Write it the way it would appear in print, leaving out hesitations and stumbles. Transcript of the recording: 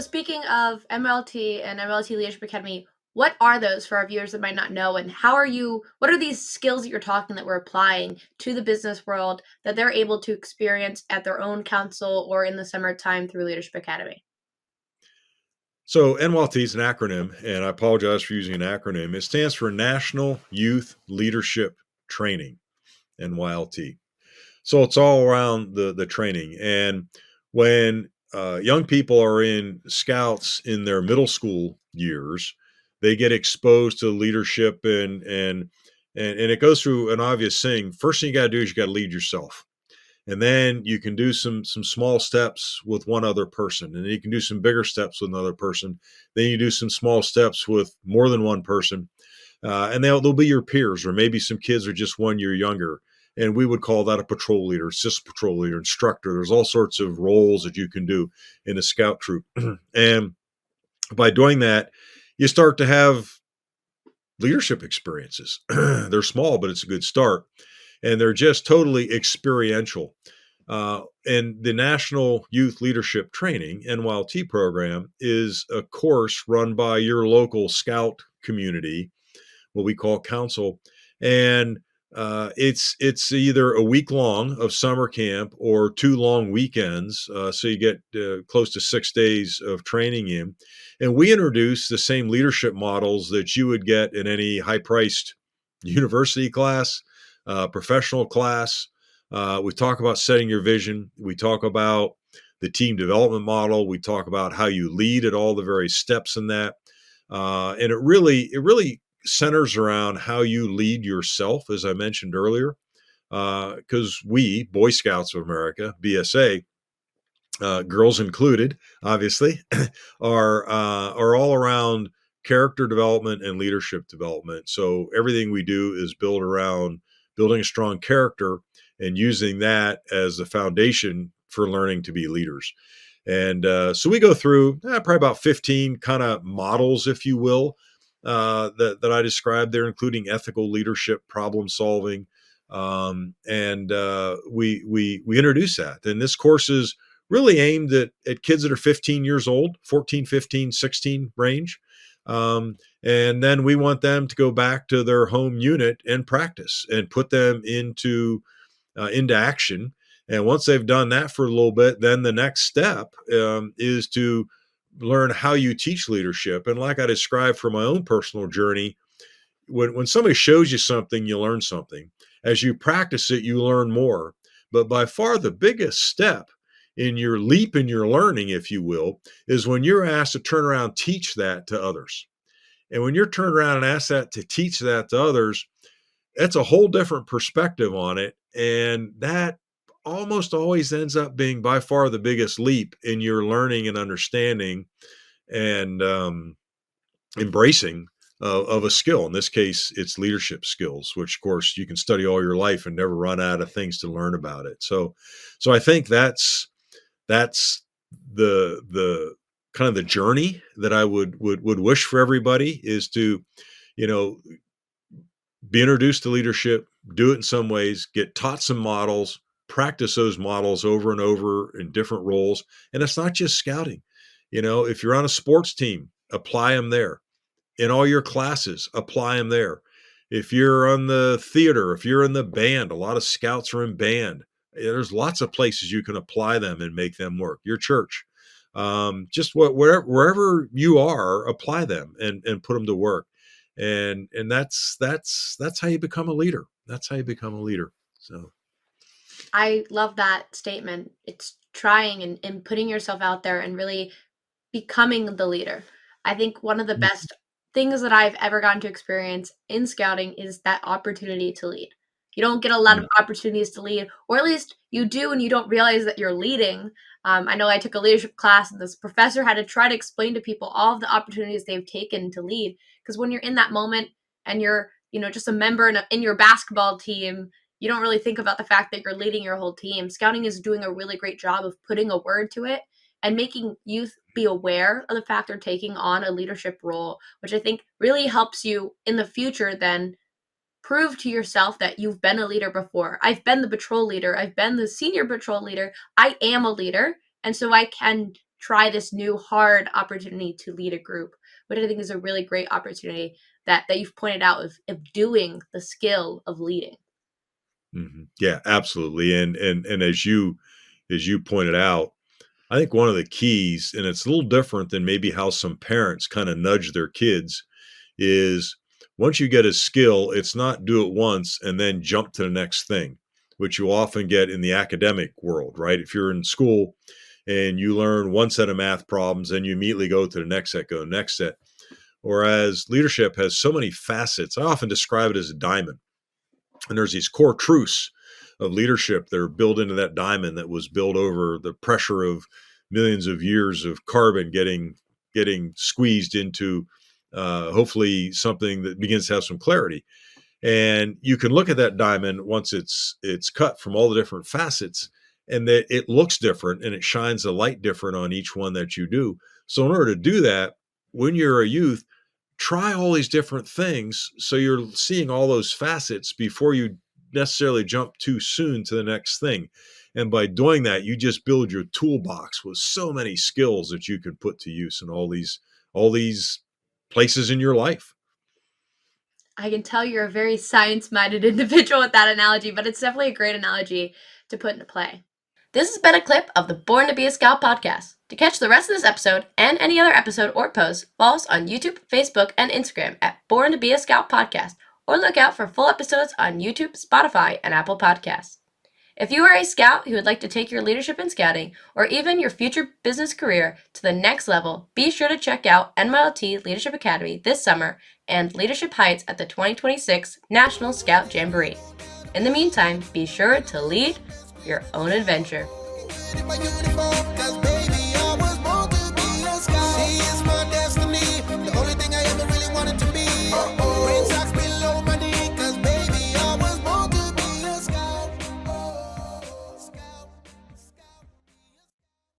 speaking of MLT and MLT Leadership Academy, what are those for our viewers that might not know? And what are these skills that you're talking that we're applying to the business world that they're able to experience at their own council or in the summertime through Leadership Academy? So NYLT is an acronym, and I apologize for using an acronym. It stands for National Youth Leadership Training, NYLT. So it's all around the training. And when young people are in scouts in their middle school years, they get exposed to leadership and it goes through an obvious thing. First thing you got to do is you got to lead yourself, and then you can do some small steps with one other person, and then you can do some bigger steps with another person. Then you do some small steps with more than one person, and they'll be your peers, or maybe some kids are just 1 year younger. And we would call that a patrol leader, assistant patrol leader, instructor. There's all sorts of roles that you can do in a scout troop. And by doing that, you start to have leadership experiences. They're small, but it's a good start. And they're just totally experiential. And the National Youth Leadership Training, NYLT program, is a course run by your local scout community, what we call council. And it's either a week long of summer camp or 2 long weekends. So you get close to 6 days of training in. And we introduce the same leadership models that you would get in any high priced university class, professional class. We talk about setting your vision. We talk about the team development model. We talk about how you lead at all the various steps in that. And it really centers around how you lead yourself, as I mentioned earlier, because we, Boy Scouts of America, BSA, girls included, obviously, are all around character development and leadership development. So everything we do is built around building a strong character and using that as the foundation for learning to be leaders. And so we go through probably about 15 kind of models, if you will, that I described there, including ethical leadership, problem solving, and we introduce that. And this course is really aimed at kids that are 15 years old, 14, 15, 16 range. And then we want them to go back to their home unit and practice and put them into action. And once they've done that for a little bit, then the next step is to learn how you teach leadership. And like I described from my own personal journey, when somebody shows you something, you learn something. As you practice it, you learn more. But by far the biggest step in your leap in your learning, if you will, is when you're asked to turn around, teach that to others. And when you're turned around and asked that to teach that to others, that's a whole different perspective on it. And that almost always ends up being by far the biggest leap in your learning and understanding and embracing of a skill. In this case, it's leadership skills, which of course you can study all your life and never run out of things to learn about it. So I think that's the kind of the journey that I would wish for everybody is to, you know, be introduced to leadership, do it in some ways, get taught some models, practice those models over and over in different roles. And it's not just scouting. If you're on a sports team, apply them there. In all your classes, apply them there. If you're on the theater, if you're in the band, a lot of scouts are in band. There's lots of places you can apply them and make them work. Your church, just wherever you are, apply them and put them to work. And that's how you become a leader. That's how you become a leader. So I love that statement. It's trying and putting yourself out there and really becoming the leader. I think one of the best things that I've ever gotten to experience in scouting is that opportunity to lead. You don't get a lot of mm, opportunities to lead, or at least you do, and you don't realize that you're leading. I know I took a leadership class, and this professor had to try to explain to people all of the opportunities they've taken to lead. Because when you're in that moment and you're, just a member in your basketball team, you don't really think about the fact that you're leading your whole team. Scouting is doing a really great job of putting a word to it and making youth be aware of the fact they're taking on a leadership role, which I think really helps you in the future then prove to yourself that you've been a leader before. I've been the patrol leader. I've been the senior patrol leader. I am a leader. And so I can try this new hard opportunity to lead a group, which I think is a really great opportunity that you've pointed out of doing the skill of leading. Yeah, absolutely. And as you pointed out, I think one of the keys, and it's a little different than maybe how some parents kind of nudge their kids, is once you get a skill, it's not do it once and then jump to the next thing, which you often get in the academic world, right? If you're in school and you learn one set of math problems, and you immediately go to the next set, go to the next set. Whereas leadership has so many facets. I often describe it as a diamond. And there's these core truths of leadership that are built into that diamond that was built over the pressure of millions of years of carbon getting squeezed into hopefully something that begins to have some clarity. And you can look at that diamond once it's cut from all the different facets, and that it looks different and it shines a light different on each one that you do. So in order to do that, when you're a youth, try all these different things so you're seeing all those facets before you necessarily jump too soon to the next thing. And by doing that, you just build your toolbox with so many skills that you can put to use in all these places in your life. I can tell you're a very science-minded individual with that analogy, but it's definitely a great analogy to put into play. This has been a clip of the Born to Be a Scout podcast. To catch the rest of this episode and any other episode or post, follow us on YouTube, Facebook, and Instagram at Born to Be a Scout podcast, or look out for full episodes on YouTube, Spotify, and Apple Podcasts. If you are a scout who would like to take your leadership in scouting, or even your future business career to the next level, be sure to check out NYLT Leadership Academy this summer and Leadership Heights at the 2026 National Scout Jamboree. In the meantime, be sure to lead your own adventure.